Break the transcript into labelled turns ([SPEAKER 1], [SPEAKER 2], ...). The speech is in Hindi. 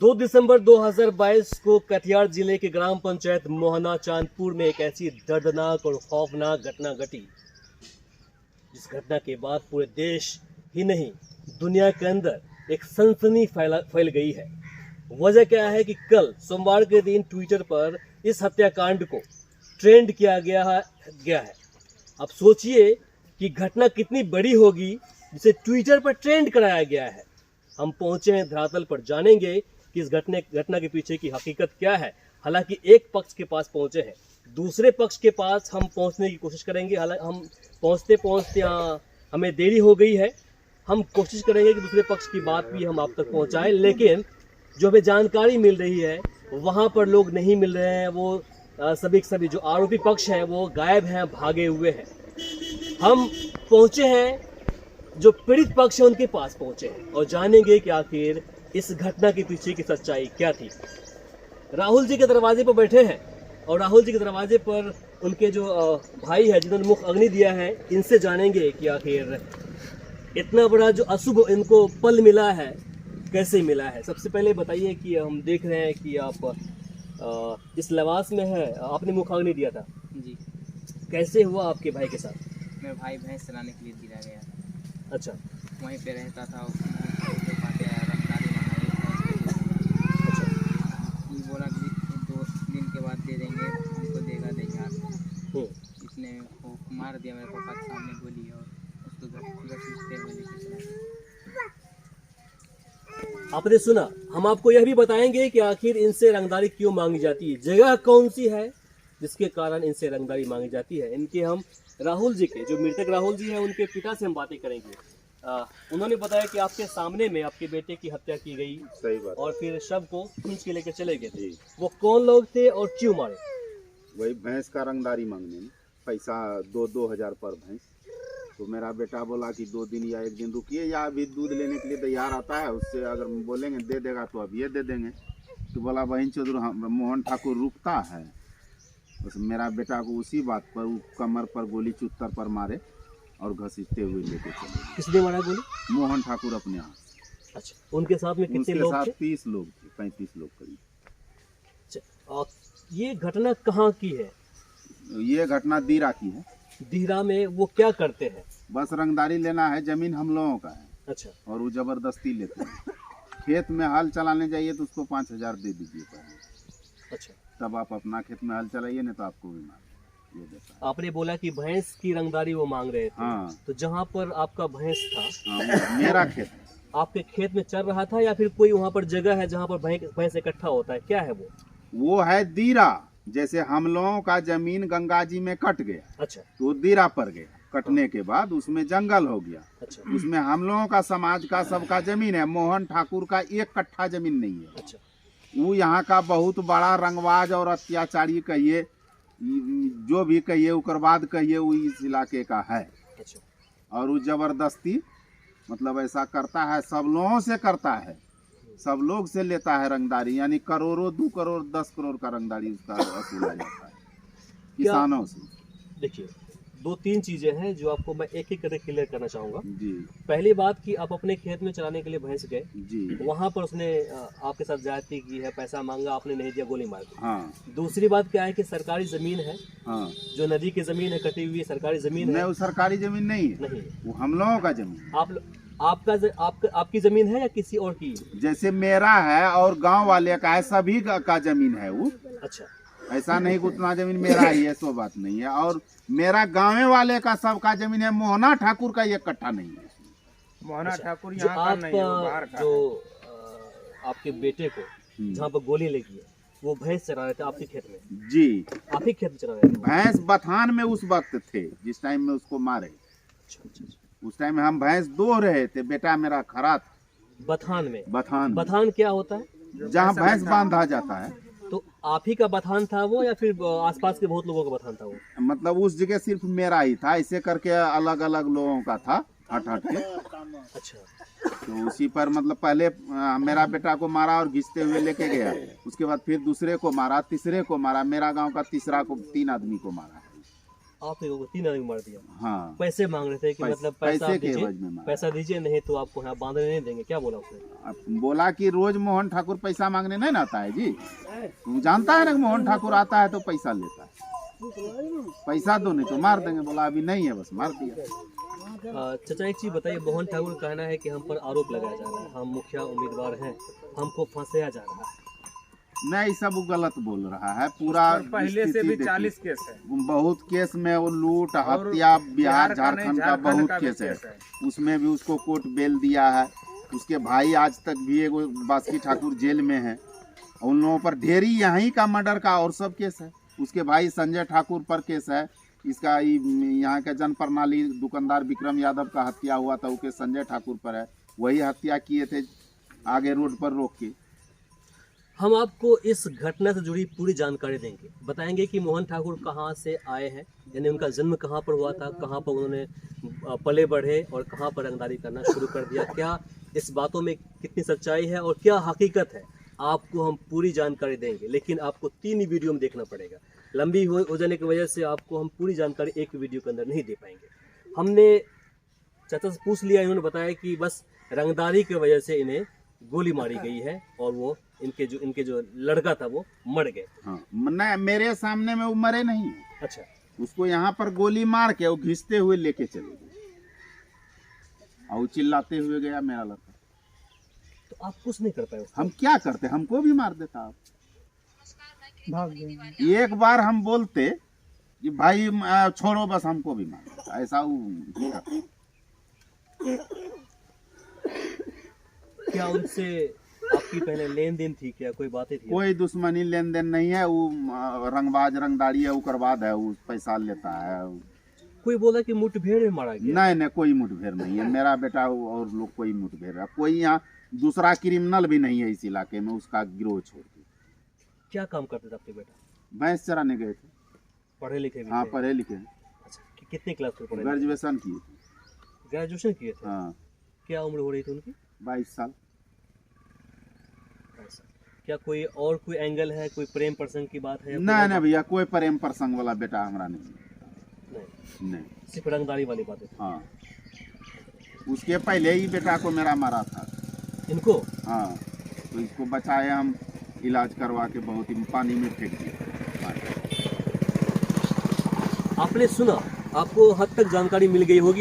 [SPEAKER 1] 2 दिसंबर 2022 को कटिहार जिले के ग्राम पंचायत मोहना चांदपुर में एक ऐसी दर्दनाक और खौफनाक घटना घटी, जिस घटना के बाद पूरे देश ही नहीं दुनिया के अंदर एक सनसनी फैल गई है। वजह क्या है कि कल सोमवार के दिन ट्विटर पर इस हत्याकांड को ट्रेंड किया गया है। अब सोचिए कि घटना कितनी बड़ी होगी जिसे ट्विटर पर ट्रेंड कराया गया है। हम पहुंचे हैं धरातल पर, जानेंगे कि इस घटना के पीछे की हकीकत क्या है। हालांकि एक पक्ष के पास पहुंचे हैं, दूसरे पक्ष के पास हम पहुंचने की कोशिश करेंगे। हालांकि हम पहुंचते यहाँ हमें देरी हो गई है। हम कोशिश करेंगे कि दूसरे पक्ष की बात भी हम आप तक पहुंचाएं, लेकिन जो हमें जानकारी मिल रही है वहां पर लोग नहीं मिल रहे हैं। वो सभी जो आरोपी पक्ष हैं वो गायब हैं, भागे हुए हैं। हम पहुंचे हैं, जो पीड़ित पक्ष है उनके पास पहुंचे हैं और जानेंगे कि आखिर इस घटना के पीछे की सच्चाई क्या थी। राहुल जी के दरवाजे पर बैठे हैं और राहुल जी के दरवाजे पर उनके जो भाई है जिन्होंने मुख अग्नि दिया है, इनसे जानेंगे कि आखिर इतना बड़ा जो अशुभ इनको पल मिला है कैसे मिला है। सबसे पहले बताइए कि हम देख रहे हैं कि आप इस लिबास में है, आपने मुख अग्नि दिया था
[SPEAKER 2] जी।
[SPEAKER 1] कैसे हुआ आपके भाई के साथ?
[SPEAKER 2] मेरा भाई भैंस चलाने के लिए दिया गया था।
[SPEAKER 1] अच्छा,
[SPEAKER 2] वहीं पे रहता था।
[SPEAKER 1] अच्छा,
[SPEAKER 2] ये बोला कि 2 दिन के बाद दे देंगे, हमको देगा 1000। इसने वो मार दिया मेरे पापा के सामने गोली और उसको घसीटते हुए लेके चला गया।
[SPEAKER 1] आपने सुना। हम आपको यह भी बताएंगे कि आखिर इनसे रंगदारी क्यों मांगी जाती है, जगह कौन सी है जिसके कारण इनसे रंगदारी मांगी जाती है। इनके हम राहुल जी के, जो मृतक राहुल जी हैं, उनके पिता से हम बातें करेंगे। उन्होंने बताया कि आपके सामने में आपके बेटे की हत्या की गई।
[SPEAKER 3] सही बात।
[SPEAKER 1] और फिर शव को खींच के लेकर चले गए थे। वो कौन लोग थे और क्यों मारे?
[SPEAKER 3] वही भैंस का रंगदारी मांगने में, पैसा 2-2000 पर भैंस। तो मेरा बेटा बोला कि 2 दिन या 1 दिन रुकिए, या अभी दूध लेने के लिए तैयार आता है, उससे अगर बोलेंगे दे देगा तो अब ये दे देंगे। तो बोला बहन चौधरी मोहन ठाकुर रुकता है। बस मेरा बेटा को उसी बात पर कमर पर गोली चुत्तर पर मारे और घसीटते हुए लेके चले।
[SPEAKER 1] किसने मारा गोली?
[SPEAKER 3] मोहन ठाकुर अपने हाथ।
[SPEAKER 1] अच्छा, उनके साथ में कितने लोग थे?
[SPEAKER 3] 30 लोग थे, 35 लोग करीब।
[SPEAKER 1] अच्छा, ये घटना कहाँ की है?
[SPEAKER 3] ये घटना दीरा की है।
[SPEAKER 1] दीरा में वो क्या करते हैं?
[SPEAKER 3] बस रंगदारी लेना है, जमीन हम लोगों का है।
[SPEAKER 1] अच्छा,
[SPEAKER 3] और वो जबरदस्ती लेते हैं। खेत में हल चलाने जाइए तो उसको 5000 दे दीजिए पहले।
[SPEAKER 1] अच्छा,
[SPEAKER 3] तब आप अपना खेत में हल चलाइए, नहीं तो आपको भी मार ये देता है।
[SPEAKER 1] आपने बोला कि भैंस की रंगदारी वो मांग रहे थे।
[SPEAKER 3] हाँ,
[SPEAKER 1] तो जहाँ पर आपका भैंस था,
[SPEAKER 3] हाँ, मेरा खेत है।
[SPEAKER 1] आपके खेत में चल रहा था या फिर कोई वहाँ पर जगह है जहाँ पर भैंस इकट्ठा होता है? क्या है
[SPEAKER 3] वो है दीरा। जैसे हम लोगों का जमीन गंगा जी में कट गया,
[SPEAKER 1] अच्छा,
[SPEAKER 3] तो दीरा पर गया। कटने के बाद उसमें जंगल हो गया।
[SPEAKER 1] अच्छा,
[SPEAKER 3] उसमें हम लोगों का समाज का सबका जमीन है। मोहन ठाकुर का 1 कट्ठा जमीन नहीं है।
[SPEAKER 1] अच्छा,
[SPEAKER 3] वो यहाँ का बहुत बड़ा रंगबाज और अत्याचारी कहिए, जो भी कहिए, उग्रवाद कहिए, वो इस इलाके का है।
[SPEAKER 1] अच्छा,
[SPEAKER 3] और वो जबरदस्ती मतलब ऐसा करता है, सब लोगों से करता है, सब लोग से लेता है रंगदारी। यानी करोड़ों, 2 करोड़ 10 करोड़ का रंगदारी उसका वसूला जाता है किसानों से।
[SPEAKER 1] देखिए, 2-3 चीजें हैं जो आपको मैं एक एक करके क्लियर करना चाहूंगा।
[SPEAKER 3] जी
[SPEAKER 1] पहली बात कि आप अपने खेत में चलाने के लिए भैंस गए,
[SPEAKER 3] जी।
[SPEAKER 1] वहां पर उसने आपके साथ ज्यादती की है, पैसा मांगा, आपने नहीं दिया, गोली मार दी।
[SPEAKER 3] हाँ
[SPEAKER 1] दूसरी बात क्या है कि सरकारी जमीन है,
[SPEAKER 3] हाँ।
[SPEAKER 1] जो नदी की जमीन है, कटी हुई सरकारी जमीन
[SPEAKER 3] नहीं,
[SPEAKER 1] है।
[SPEAKER 3] वो सरकारी जमीन नहीं है,
[SPEAKER 1] नहीं,
[SPEAKER 3] वो हम लोगों का जमीन।
[SPEAKER 1] आपकी जमीन है या किसी और की?
[SPEAKER 3] जैसे मेरा है और गांव वाले का है, सभी का जमीन है वो।
[SPEAKER 1] अच्छा,
[SPEAKER 3] ऐसा नहीं कि उतना जमीन मेरा ही है, सो बात नहीं है। और मेरा गाँव वाले का सबका जमीन है। मोहना ठाकुर का 1 कट्ठा नहीं है।
[SPEAKER 2] मोहना
[SPEAKER 1] अच्छा,
[SPEAKER 2] ठाकुर
[SPEAKER 1] जो
[SPEAKER 2] यहाँ का नहीं है, वो बाहर का है।
[SPEAKER 1] जो आपके बेटे को जहाँ पर गोली लगी है, वो भैंस चरा रहे थे आपके खेत में?
[SPEAKER 3] जी,
[SPEAKER 1] आप ही खेत में चरा रहे थे?
[SPEAKER 3] भैंस बथान में उस वक्त थे जिस टाइम में उसको मारे।
[SPEAKER 1] अच्छा, अच्छा, अच्छा।
[SPEAKER 3] उस टाइम में हम भैंस दो रहे थे, बेटा मेरा खड़ा था।
[SPEAKER 1] बथान में?
[SPEAKER 3] बथान,
[SPEAKER 1] बथान क्या होता है?
[SPEAKER 3] जहाँ भैंस बांधा जाता है।
[SPEAKER 1] तो आप ही का बथान था वो या फिर आसपास के बहुत लोगों का बथान था वो?
[SPEAKER 3] मतलब उस जगह सिर्फ मेरा ही था, ऐसे करके अलग अलग लोगों का था, हट हट के।
[SPEAKER 1] अच्छा,
[SPEAKER 3] तो उसी पर मतलब पहले मेरा बेटा को मारा और घिसते हुए लेके गया। उसके बाद फिर दूसरे को मारा, तीसरे को मारा, मेरा गांव का तीसरा को 3 आदमी को मारा।
[SPEAKER 1] आप लोगों को 3 आदमी मार दिया।
[SPEAKER 3] हाँ,
[SPEAKER 1] पैसे मांग रहे थे कि मतलब पैसा
[SPEAKER 3] पैसे
[SPEAKER 1] आप
[SPEAKER 3] के
[SPEAKER 1] दीजिए,
[SPEAKER 3] एवज में मारा।
[SPEAKER 1] पैसा दीजिए नहीं तो आपको यहाँ बांधने नहीं देंगे, क्या बोला उसने?
[SPEAKER 3] अब बोला कि रोज मोहन ठाकुर पैसा मांगने नहीं ना आता है जी, तू जानता है ना कि मोहन ठाकुर आता है तो पैसा लेता है, पैसा दो नहीं तो मार देंगे। बोला अभी नहीं है, बस मार दिया।
[SPEAKER 1] चाचा एक चीज बताइए, मोहन ठाकुर का कहना है कि हम पर आरोप लगाया जा रहा है, हम मुखिया उम्मीदवार हैं, हमको फंसाया जा रहा है।
[SPEAKER 3] नहीं, सब वो गलत बोल रहा है। पूरा
[SPEAKER 2] पहले से
[SPEAKER 3] स्थिति
[SPEAKER 2] भी
[SPEAKER 3] देखिए।
[SPEAKER 2] 40 केस है।
[SPEAKER 3] बहुत केस में वो लूट हत्या, बिहार
[SPEAKER 2] का नहीं,
[SPEAKER 3] झारखंड का बहुत
[SPEAKER 2] भी
[SPEAKER 3] केस है। उसमें भी उसको कोर्ट बेल दिया है। उसके भाई आज तक भी एगो बासुकी ठाकुर जेल में है। उन लोगों पर ढेरी यहीं का मर्डर का और सब केस है। उसके भाई संजय ठाकुर पर केस है। इसका यहाँ का जन प्रणाली दुकानदार विक्रम यादव का हत्या हुआ था, उसके संजय ठाकुर पर है। वही हत्या किए थे आगे रोड पर रोक के।
[SPEAKER 1] हम आपको इस घटना से जुड़ी पूरी जानकारी देंगे, बताएंगे कि मोहन ठाकुर कहाँ से आए हैं, यानी उनका जन्म कहाँ पर हुआ था, कहाँ पर उन्होंने पले बढ़े और कहाँ पर रंगदारी करना शुरू कर दिया, क्या इस बातों में कितनी सच्चाई है और क्या हकीकत है, आपको हम पूरी जानकारी देंगे। लेकिन आपको 3 वीडियो में देखना पड़ेगा, लंबी हो जाने की वजह से आपको हम पूरी जानकारी एक वीडियो के अंदर नहीं दे पाएंगे। हमने चाचा से पूछ लिया, इन्होंने बताया कि बस रंगदारी की वजह से इन्हें गोली मारी गई है और वो इनके जो लड़का था वो मर गए।
[SPEAKER 3] हाँ, नहीं, मेरे सामने में वो मरे नहीं है।
[SPEAKER 1] अच्छा,
[SPEAKER 3] उसको यहाँ पर गोली मार के वो घिसते हुए लेके चले गए और वो चिल्लाते हुए गया मेरा लड़का।
[SPEAKER 1] तो आप कुछ नहीं कर पाए उसको?
[SPEAKER 3] हम क्या करते, हमको भी मार देता आप।
[SPEAKER 2] भाग गए।
[SPEAKER 3] एक बार हम बोलते कि भाई छोड़ो, बस हमको भी मार देता। ऐसा वो था।
[SPEAKER 1] क्या उनसे आपकी पहले लेन देन थी, क्या कोई बातें थी?
[SPEAKER 3] कोई दुश्मनी लेन देन नहीं है। वो रंगबाज रंगदारी है, उकर बाद है, वो पैसा लेता है।
[SPEAKER 1] कोई बोला कि मुठभेड़ में मारा गया।
[SPEAKER 3] नहीं, कोई मुठभेड़ नहीं है। मेरा बेटा और लोग कोई मुठभेड़ है, कोई यहाँ दूसरा क्रिमिनल भी नहीं है इस इलाके में, उसका गिरोह छोड़ के।
[SPEAKER 1] क्या काम करते थे आपके बेटा?
[SPEAKER 3] भैंस चराने गए थे।
[SPEAKER 1] पढ़े लिखे भी
[SPEAKER 3] हाँ,
[SPEAKER 1] थे?
[SPEAKER 3] पढ़े लिखे।
[SPEAKER 1] अच्छा, कितने क्लास में पढ़े?
[SPEAKER 3] ग्रेजुएशन किए थे।
[SPEAKER 1] ग्रेजुएशन किए थे।
[SPEAKER 3] हाँ,
[SPEAKER 1] क्या उम्र हो रही थी उनकी?
[SPEAKER 3] 22 साल।
[SPEAKER 1] ऐसा। क्या कोई और कोई एंगल है, कोई प्रेम प्रसंग की बात है?
[SPEAKER 3] नहीं भैया, कोई प्रेम प्रसंग वाला बेटा हमारा नहीं। नहीं,
[SPEAKER 1] सिर्फ रंगदारी वाली बातें थी।
[SPEAKER 3] हाँ, उसके पहले ही बेटा को मेरा मारा था
[SPEAKER 1] इनको?
[SPEAKER 3] हाँ, तो इसको बचाए हम, इलाज करवा के बहुत ही पानी में फेंक दिया।
[SPEAKER 1] आपने सुना, आपको हद तक जानकारी मिल गई होगी।